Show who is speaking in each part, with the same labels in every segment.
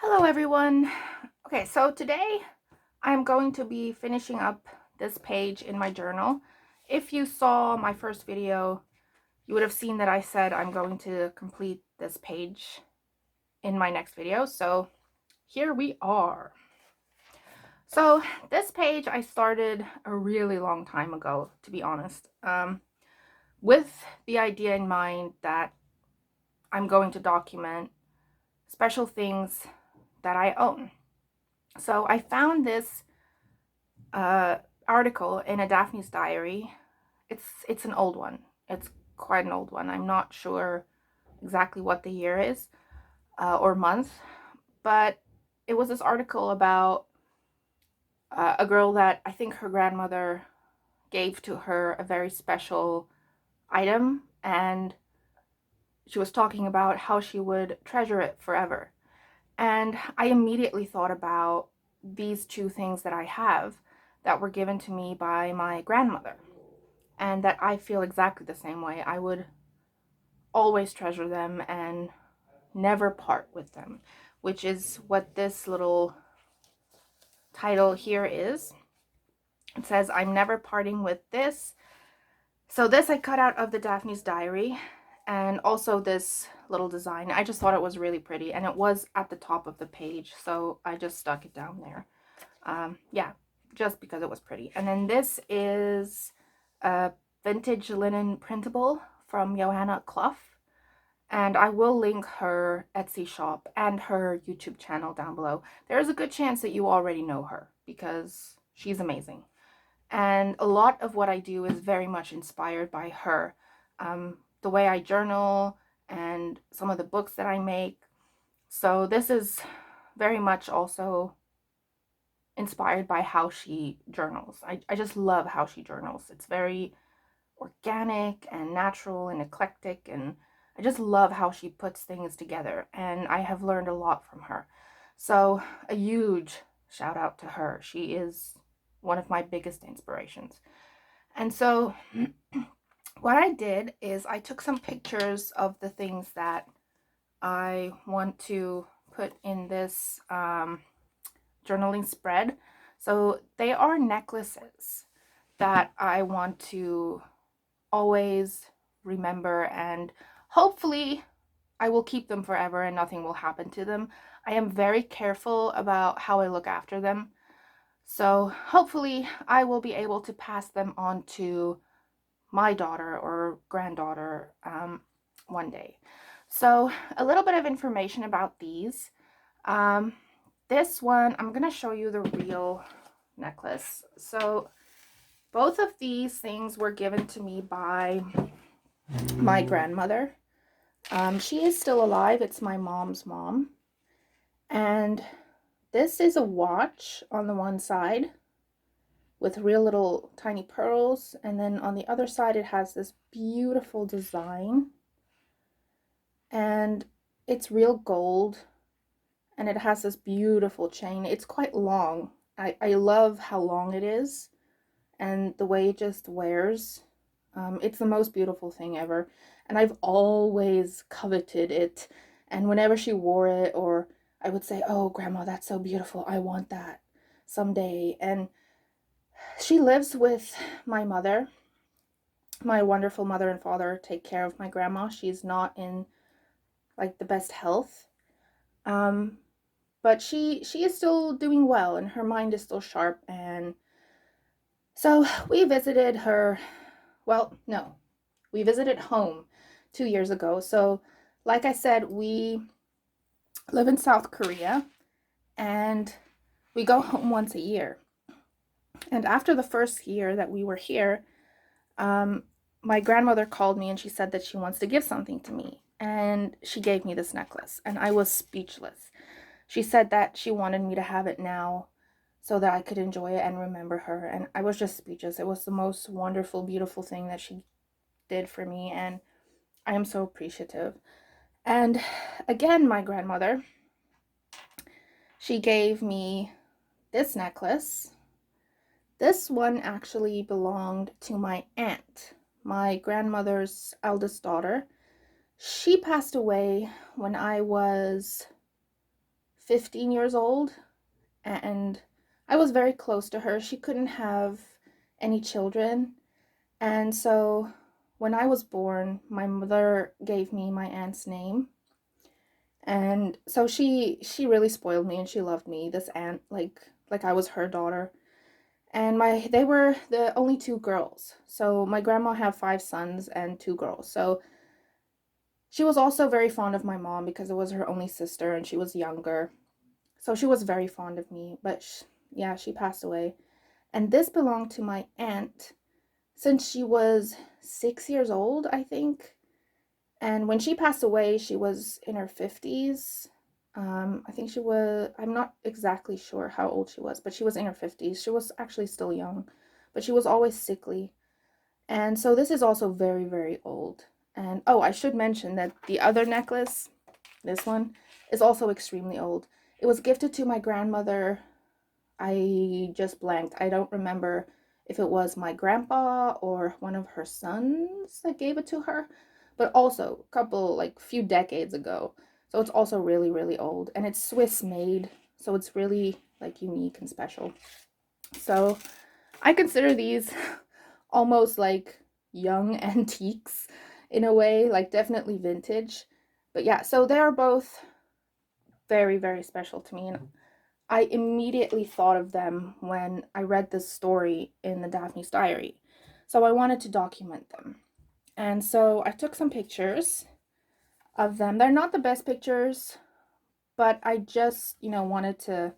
Speaker 1: Hello everyone. Okay, so today I'm going to be finishing up this page in my journal. If you saw my first video, you would have seen that I said I'm going to complete this page in my next video. So here we are. So this page I started a really long time ago, to be honest, with the idea in mind that I'm going to document special things that I own. So I found this article in a Daphne's Diary. It's an old one. It's quite an old one. I'm not sure exactly what the year is or month, but it was this article about a girl that I think her grandmother gave to her a very special item, and she was talking about how she would treasure it forever. And I immediately thought about these two things that I have that were given to me by my grandmother, and that I feel exactly the same way. I would always treasure them and never part with them, which is what this little title here is. It says, I'm never parting with this. So this I cut out of the Daphne's Diary, and also this little design. I just thought it was really pretty, and it was at the top of the page, so I just stuck it down there. Yeah, just because it was pretty. And then this is a vintage linen printable from Johanna Clough, and I will link her Etsy shop and her YouTube channel down below. There's a good chance that you already know her because she's amazing. And a lot of what I do is very much inspired by her. The way I journal and some of the books that I make. So this is very much also inspired by how she journals. I just love how she journals. It's very organic and natural and eclectic, and I just love how she puts things together, and I have learned a lot from her. So a huge shout out to her. She is one of my biggest inspirations. And so what I did is I took some pictures of the things that I want to put in this journaling spread. So they are necklaces that I want to always remember, and hopefully I will keep them forever and nothing will happen to them. I am very careful about how I look after them. So hopefully I will be able to pass them on to my daughter or granddaughter one day. So a little bit of information about these. Um, this one, I'm going to show you the real necklace. So both of these things were given to me by my grandmother. She is still alive. It's my mom's mom. And this is a watch on the one side with real little tiny pearls. And then on the other side, it has this beautiful design. And it's real gold. And it has this beautiful chain. It's quite long. I love how long it is and the way it just wears. It's the most beautiful thing ever. And I've always coveted it. And whenever she wore it, or I would say, oh, Grandma, that's so beautiful. I want that someday. And she lives with my mother. My wonderful mother and father take care of my grandma. She's not in like the best health. Um, but she is still doing well, and her mind is still sharp. And so we visited her. Well, no, we visited home 2 years ago. So like I said, we live in South Korea, and we go home once a year. And after the first year that we were here, um, my grandmother called me and she said that she wants to give something to me, and she gave me this necklace, and I was speechless. She said that she wanted me to have it now so that I could enjoy it and remember her, and I was just speechless. It was the most wonderful, beautiful thing that she did for me, and I am so appreciative. And again, my grandmother, she gave me this necklace. This one actually belonged to my aunt, my grandmother's eldest daughter. She passed away when I was 15 years old, and I was very close to her. She couldn't have any children, and so when I was born, my mother gave me my aunt's name. And so she really spoiled me and she loved me. This aunt, like I was her daughter. And my they were the only two girls. So my grandma had five sons and two girls. So she was also very fond of my mom because it was her only sister and she was younger. So she was very fond of me, but yeah, she passed away. And this belonged to my aunt since she was 6 years old, I think. And when she passed away, she was in her 50s. I think she was, I'm not exactly sure how old she was, but she was in her 50s. She was actually still young, but she was always sickly. And so this is also very, very old. And oh, I should mention that the other necklace, this one, is also extremely old. It was gifted to my grandmother. I just blanked. I don't remember if it was my grandpa or one of her sons that gave it to her, but also a couple, like, few decades ago. So it's also really, really old, and it's Swiss made, so it's really, like, unique and special. So I consider these almost like young antiques in a way, like definitely vintage. But yeah, so they are both very, very special to me, and I immediately thought of them when I read this story in the Daphne's Diary. So I wanted to document them. And so I took some pictures of them. They're not the best pictures, but I just, wanted to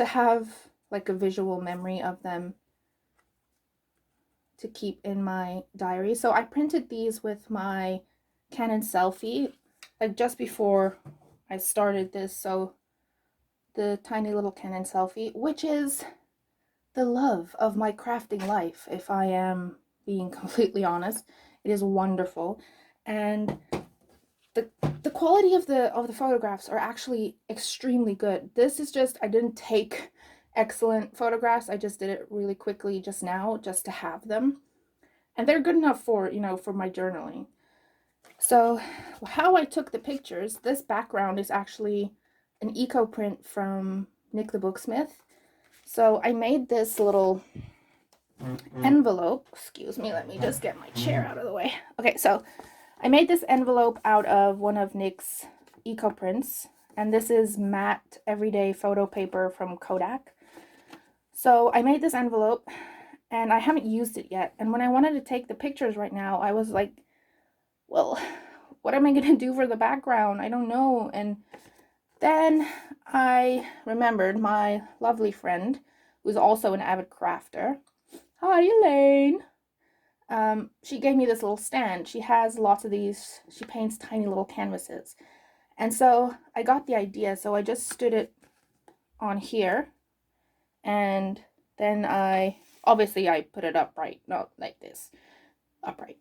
Speaker 1: have like a visual memory of them to keep in my diary. So I printed these with my Canon selfie like just before I started this. So the tiny little Canon selfie, which is the love of my crafting life, if I am being completely honest. It is wonderful. And the the quality of the photographs are actually extremely good. This is just, I didn't take excellent photographs. I just did it really quickly just now just to have them. And they're good enough for, for my journaling. So, how I took the pictures, this background is actually an eco print from Nick the Booksmith. So, I made this little envelope. Excuse me, let me just get my chair out of the way. Okay, so I made this envelope out of one of Nick's eco prints, and this is matte everyday photo paper from Kodak. So I made this envelope and I haven't used it yet. And when I wanted to take the pictures right now, I was like, well, what am I going to do for the background? I don't know. And then I remembered my lovely friend, who's also an avid crafter. Hi, Elaine. She gave me this little stand. She has lots of these. She paints tiny little canvases. And so I got the idea. So I just stood it on here. And then obviously I put it upright, not like this. Upright.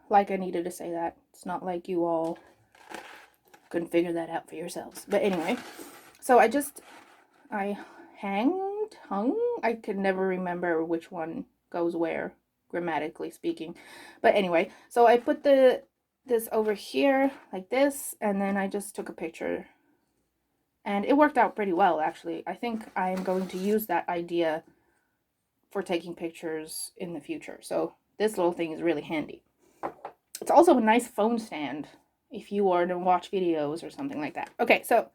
Speaker 1: Like I needed to say that. It's not like you all couldn't figure that out for yourselves. But anyway, so I hung. I could never remember which one goes where, grammatically speaking. But anyway, so I put this over here like this, and then I just took a picture. And it worked out pretty well, actually. I think I am going to use that idea for taking pictures in the future. So this little thing is really handy. It's also a nice phone stand if you are to watch videos or something like that. Okay, so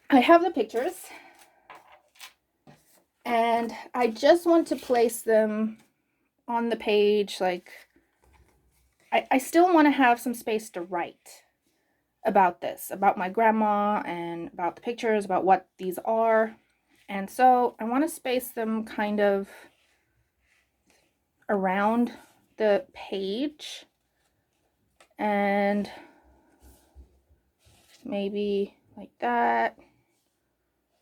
Speaker 1: I have the pictures. And I just want to place them on the page. Like, I still want to have some space to write about this, about my grandma, and about the pictures, about what these are. And so I want to space them kind of around the page. And maybe like that.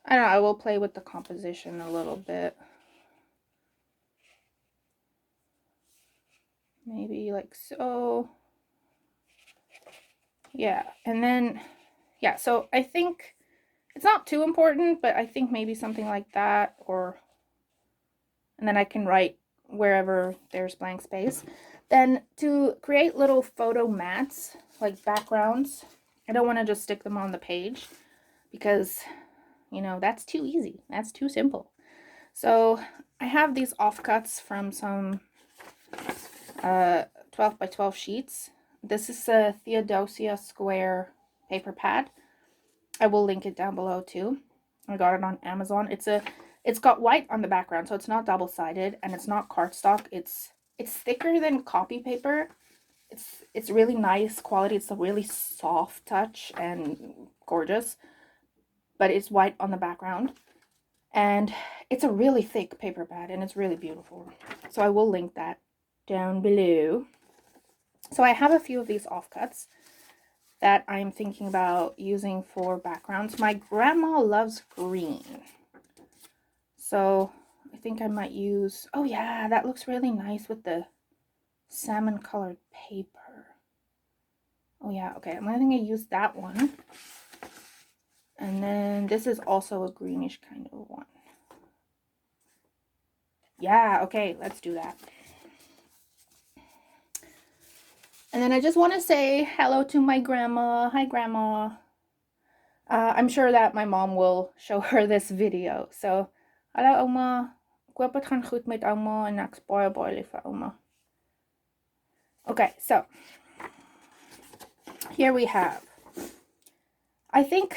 Speaker 1: I don't know, I will play with the composition a little bit. Maybe like so. Yeah, and then, yeah, so I think it's not too important, but I think maybe something like that, and then I can write wherever there's blank space. Then to create little photo mats, like backgrounds, I don't want to just stick them on the page because, you know, that's too easy. That's too simple. So I have these offcuts from some 12 by 12 sheets. This is a Theodosia square paper pad. I will link it down below too. I got it on Amazon. It's got white on the background, so it's not double-sided, and it's not cardstock. It's thicker than copy paper. It's really nice quality. It's a really soft touch and gorgeous, but it's white on the background. And it's a really thick paper pad, and it's really beautiful. So I will link that down below. So I have a few of these offcuts that I'm thinking about using for backgrounds. My grandma loves green, so I think I might use, oh yeah, that looks really nice with the salmon colored paper. Oh yeah, okay, I'm gonna use that one. And then this is also a greenish kind of one. Yeah, okay, let's do that. And then I just want to say hello to my grandma. Hi, Grandma. I'm sure that my mom will show her this video. So, hallo Oma. Ek hoop dit gaan goed met Oma en ek's baie lief vir Oma. Okay, so here we have. I think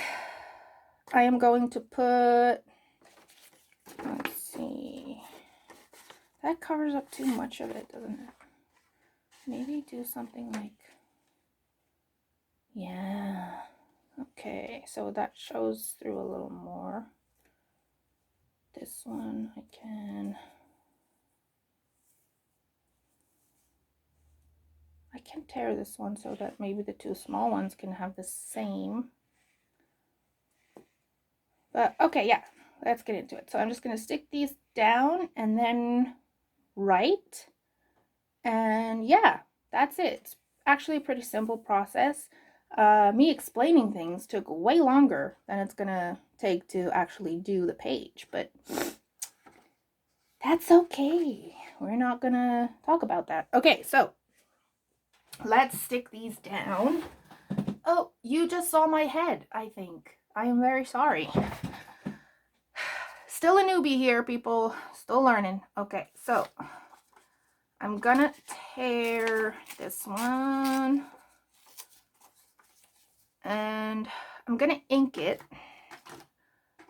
Speaker 1: I am going to put, let's see. That covers up too much of it, doesn't it? Maybe do something like, yeah. Okay, so that shows through a little more. This one I can tear this one so that maybe the two small ones can have the same. But okay, yeah, let's get into it. So I'm just going to stick these down and then write. And yeah, that's it. It's actually a pretty simple process. Me explaining things took way longer than it's going to take to actually do the page, but that's okay. We're not going to talk about that. Okay, so let's stick these down. Oh, you just saw my head, I think. I am very sorry. Still a newbie here, people. Still learning. Okay, so I'm gonna tear this one. And I'm gonna ink it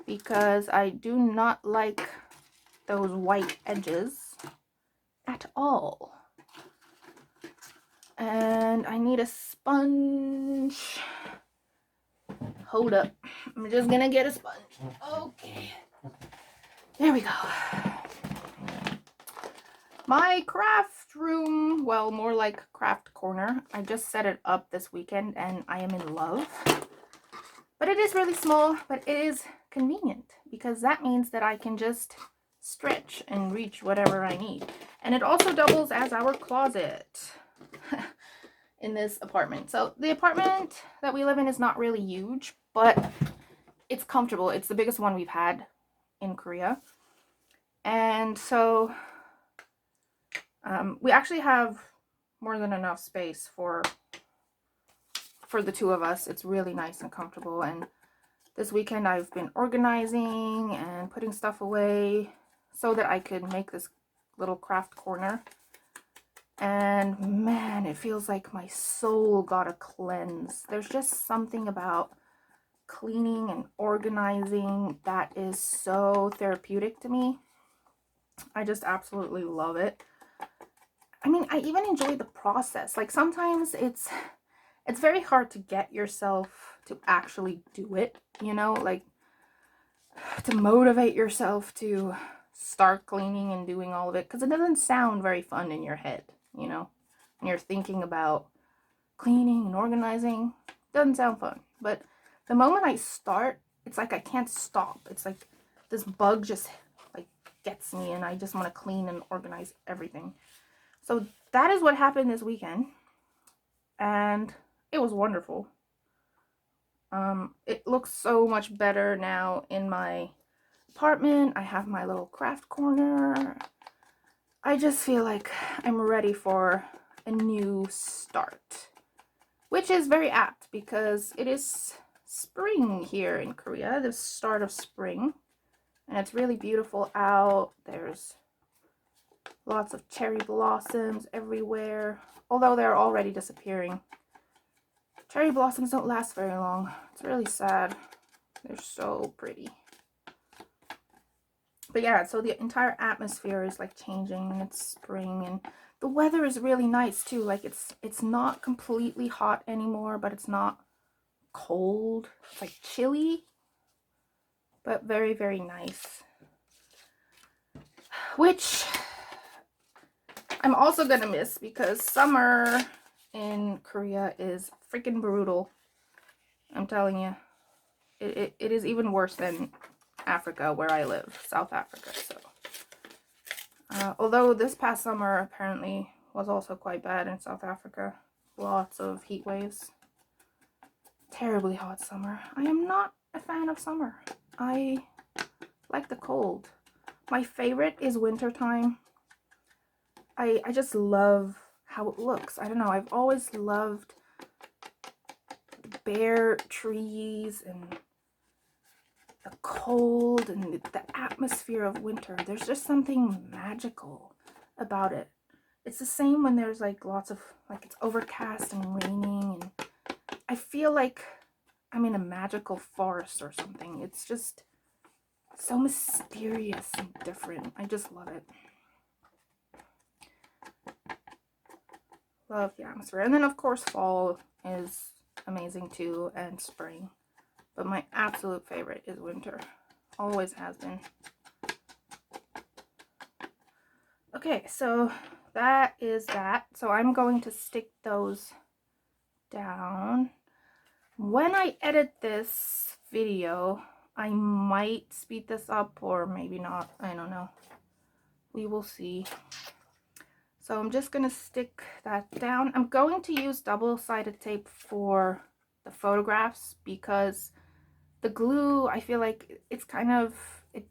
Speaker 1: because I do not like those white edges at all. And I need a sponge. Hold up. I'm just gonna get a sponge. Okay. There we go. My craft room, well, more like craft corner. I just set it up this weekend and I am in love. But it is really small, but it is convenient because that means that I can just stretch and reach whatever I need. And it also doubles as our closet in this apartment. So the apartment that we live in is not really huge, but it's comfortable. It's the biggest one we've had in Korea. And so we actually have more than enough space for the two of us. It's really nice and comfortable. And this weekend I've been organizing and putting stuff away so that I could make this little craft corner. And man, it feels like my soul got a cleanse. There's just something about cleaning and organizing that is so therapeutic to me. I just absolutely love it. I mean, I even enjoy the process. Like sometimes it's very hard to get yourself to actually do it, you know, like to motivate yourself to start cleaning and doing all of it, because it doesn't sound very fun in your head, you know, when you're thinking about cleaning and organizing. It doesn't sound fun, but the moment I start, it's like I can't stop. It's like this bug just like gets me and I just want to clean and organize everything. So that is what happened this weekend, and it was wonderful. It looks so much better now in my apartment. I have my little craft corner. I just feel like I'm ready for a new start. which is very apt because it is spring here in Korea, the start of spring, and it's really beautiful out. There's lots of cherry blossoms everywhere, although they're already disappearing. Cherry blossoms don't last very long. It's really sad. They're so pretty. But yeah, so the entire atmosphere is like changing, and it's spring, and the weather is really nice too. Like it's not completely hot anymore, but it's not cold. It's like chilly, but very, very nice. Which I'm also gonna miss because summer in Korea is freaking brutal. I'm telling you. It is even worse than Africa, where I live, South Africa. So, although this past summer apparently was also quite bad in South Africa, lots of heat waves, terribly hot summer. I am not a fan of summer. I like the cold. My favorite is wintertime. I just love how it looks. I don't know. I've always loved the bare trees and the cold and the atmosphere of winter. There's just something magical about it. It's the same when there's like lots of, like, it's overcast and raining, and I feel like I'm in a magical forest or something. It's just so mysterious and different. I just love it. Love the atmosphere. And then of course fall is amazing too, and spring. But my absolute favorite is winter. Always has been. Okay, so that is that. So I'm going to stick those down. When I edit this video, I might speed this up or maybe not. I don't know. We will see. So I'm just going to stick that down. I'm going to use double-sided tape for the photographs because the glue, I feel like it's kind of, it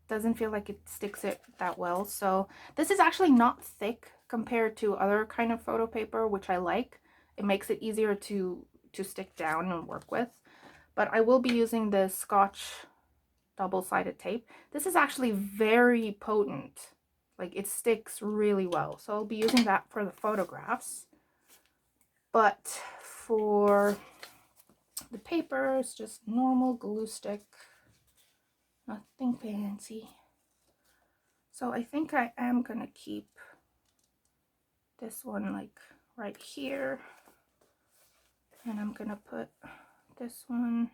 Speaker 1: doesn't feel like it sticks it that well. So this is actually not thick compared to other kind of photo paper, which I like. It makes it easier to stick down and work with. But I will be using the Scotch double-sided tape. This is actually very potent. Like, it sticks really well. So I'll be using that for the photographs. But for the paper, it's just normal glue stick. Nothing fancy. So I think I am gonna keep this one like right here. And I'm gonna put this one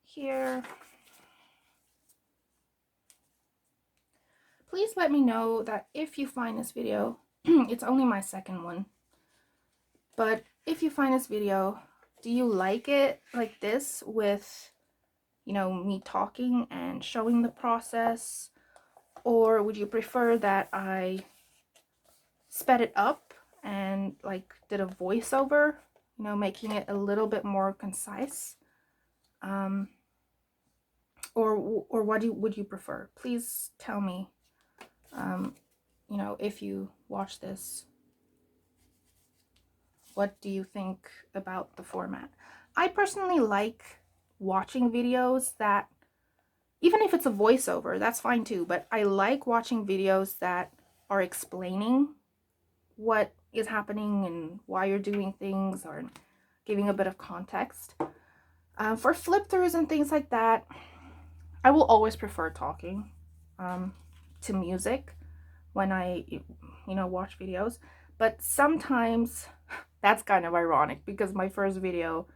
Speaker 1: here. Please let me know that if you find this video, it's only my second one, but if you find this video, do you like it like this with, you know, me talking and showing the process? Or would you prefer that I sped it up and like did a voiceover, you know, making it a little bit more concise? Or what would you prefer? Please tell me, you know, if you watch this, what do you think about the format? I personally like watching videos that, even if it's a voiceover, that's fine too, but I like watching videos that are explaining what is happening and why you're doing things, or giving a bit of context. For flip throughs and things like that, I will always prefer talking to music when I, you know, watch videos. But sometimes that's kind of ironic because my first video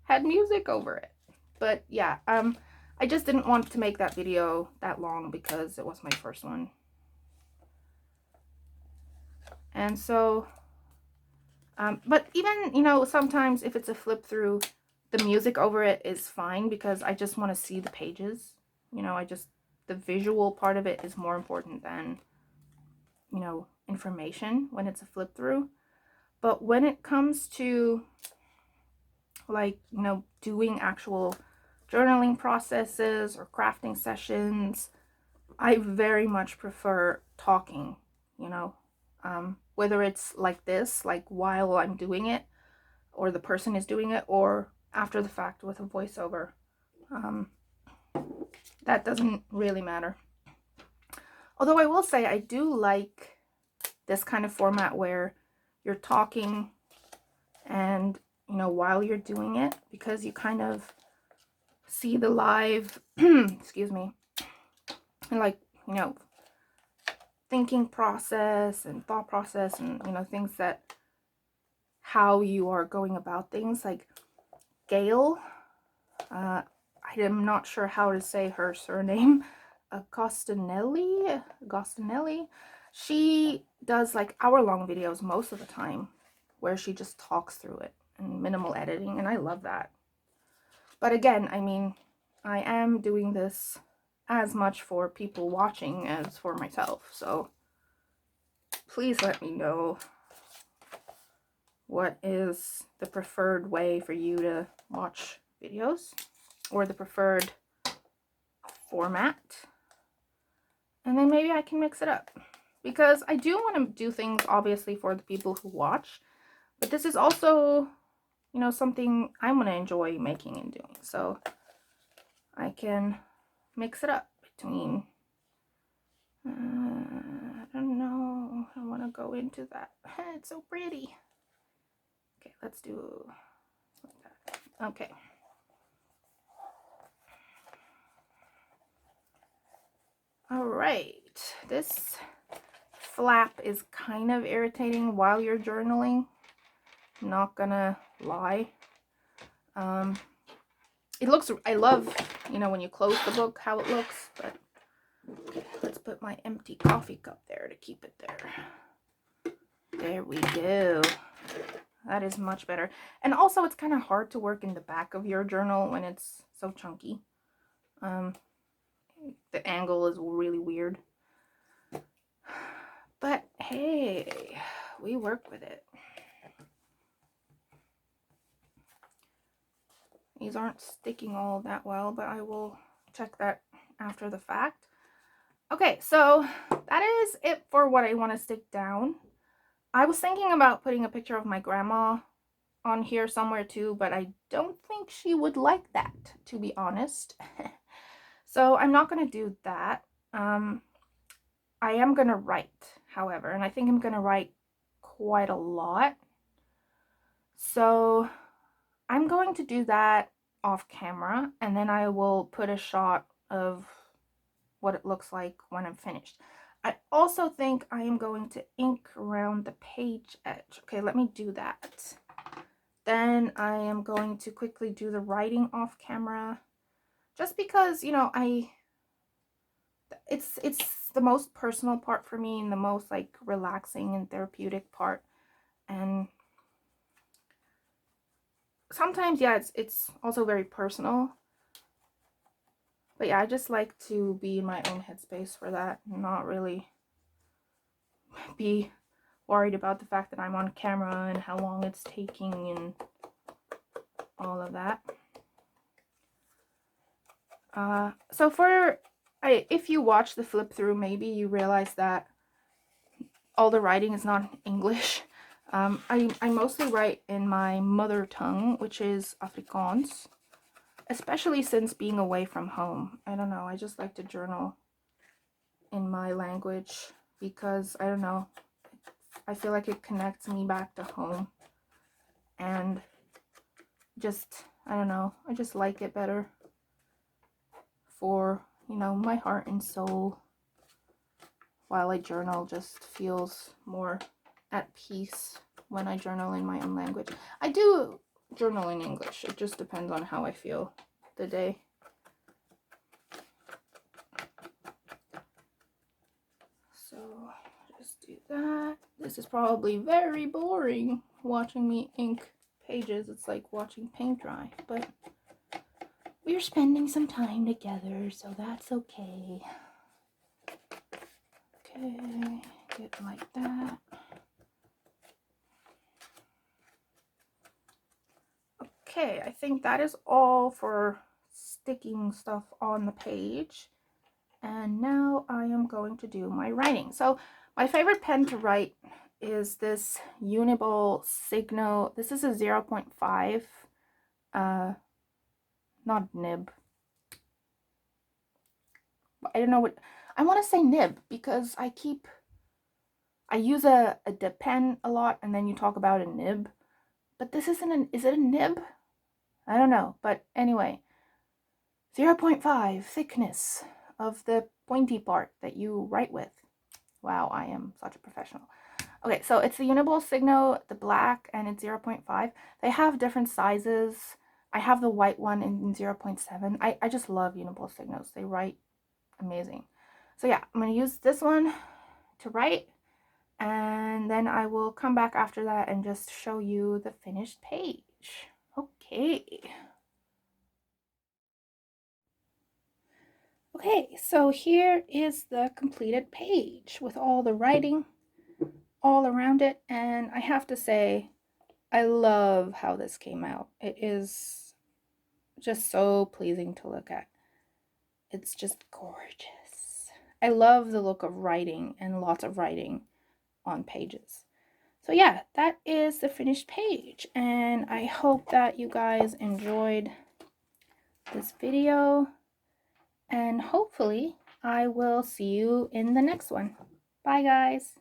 Speaker 1: had music over it. But yeah, I just didn't want to make that video that long because it was my first one. And so, but even, you know, sometimes if it's a flip through, the music over it is fine because I just want to see the pages. You know, the visual part of it is more important than, you know, information when it's a flip through. But when it comes to, like, you know, doing actual journaling processes or crafting sessions, I very much prefer talking, you know, whether it's like this, like while I'm doing it, or the person is doing it, or after the fact with a voiceover. That doesn't really matter. Although I will say I do like this kind of format where you're talking and, you know, while you're doing it, because you kind of see the live, excuse me, and like, you know, thinking process and thought process and, you know, things that, how you are going about things. Like Gail, I am not sure how to say her surname, Agostinelli, she does like hour-long videos most of the time where she just talks through it and minimal editing, and I love that. But again, I mean, I am doing this as much for people watching as for myself, so please let me know what is the preferred way for you to watch videos, or the preferred format, and then maybe I can mix it up, because I do want to do things obviously for the people who watch, but this is also, you know, something I'm going to enjoy making and doing, so I can mix it up between, I don't know, I want to go into that. It's so pretty. Okay, let's do like that. Okay. All right, this flap is kind of irritating while you're journaling, not gonna lie. It looks, I love, you know, when you close the book, how it looks, but okay, let's put my empty coffee cup there to keep it there. There we go. That is much better. And also, it's kind of hard to work in the back of your journal when it's so chunky. The angle is really weird. But hey, we work with it. These aren't sticking all that well, but I will check that after the fact. Okay, so that is it for what I want to stick down. I was thinking about putting a picture of my grandma on here somewhere too, but I don't think she would like that, to be honest. So I'm not going to do that. I am going to write, however, and I think I'm going to write quite a lot. So I'm going to do that off camera, and then I will put a shot of what it looks like when I'm finished. I also think I am going to ink around the page edge. Okay, let me do that. Then I am going to quickly do the writing off camera, just because, you know, it's the most personal part for me and the most like relaxing and therapeutic part. And sometimes, yeah, it's also very personal. But yeah, I just like to be in my own headspace for that, and not really be worried about the fact that I'm on camera and how long it's taking and all of that. So if you watch the flip through, maybe you realize that all the writing is not English. I mostly write in my mother tongue, which is Afrikaans, especially since being away from home. I don't know, I just like to journal in my language because, I don't know, I feel like it connects me back to home, and just, I don't know, I just like it better for, you know, my heart and soul. While I journal, just feels more at peace when I journal in my own language. I do journal in English, it just depends on how I feel the day. So just do that. This is probably very boring watching me ink pages. It's like watching paint dry, but we're spending some time together, so that's okay. Okay, get like that. Okay, I think that is all for sticking stuff on the page. And now I am going to do my writing. So my favorite pen to write is this Uniball Signo. This is a 0.5, not nib. I don't know what, I want to say nib because I use a dip pen a lot, and then you talk about a nib. But this isn't an, is it a nib? I don't know. But anyway, 0.5 thickness of the pointy part that you write with. Wow, I am such a professional. Okay, so it's the Uniball Signo, the black, and it's 0.5. They have different sizes. I have the white one in 0.7. I just love Uniball Signos. They write amazing. So yeah, I'm going to use this one to write, and then I will come back after that and just show you the finished page. Okay. Okay, so here is the completed page with all the writing all around it, and I have to say, I love how this came out. It is just so pleasing to look at. It's just gorgeous. I love the look of writing and lots of writing on pages. So yeah, that is the finished page, and I hope that you guys enjoyed this video, and hopefully I will see you in the next one. Bye guys.